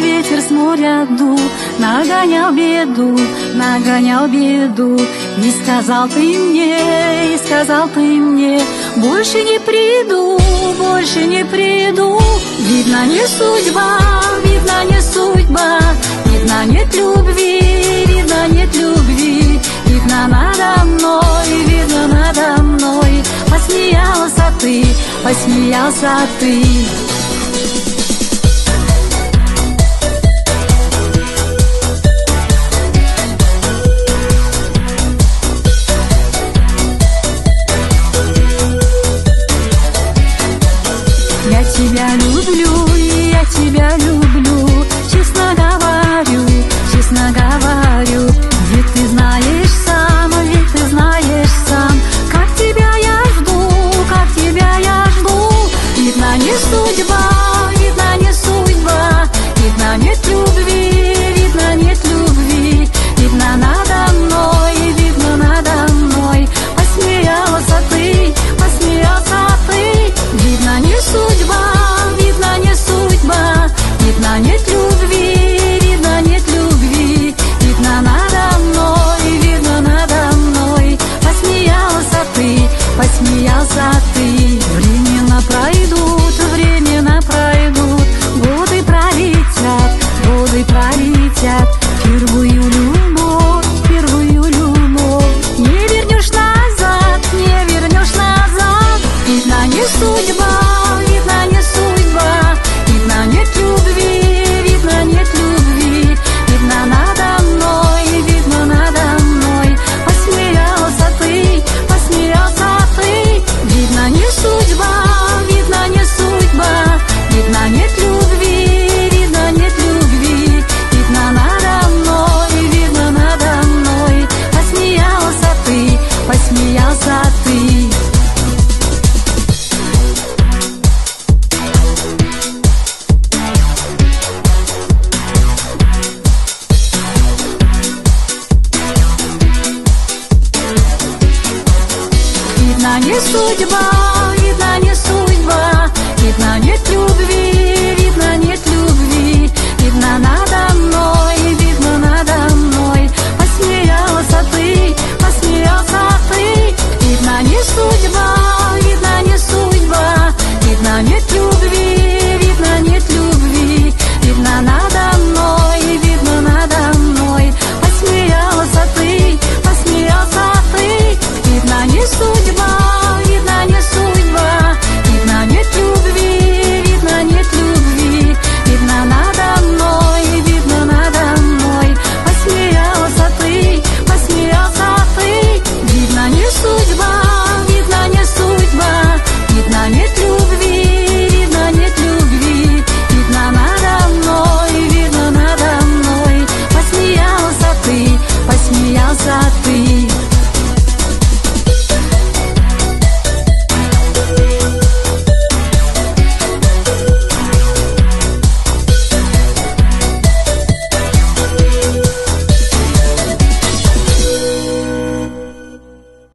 Ветер с моря дул, нагонял беду. И сказал ты мне, больше не приду. Видно, не судьба, видно, нет любви. Видно, надо мной, посмеялся ты. Я тебя люблю, честно говорю, ведь ты знаешь сам, как тебя я жду, видно, не судьба.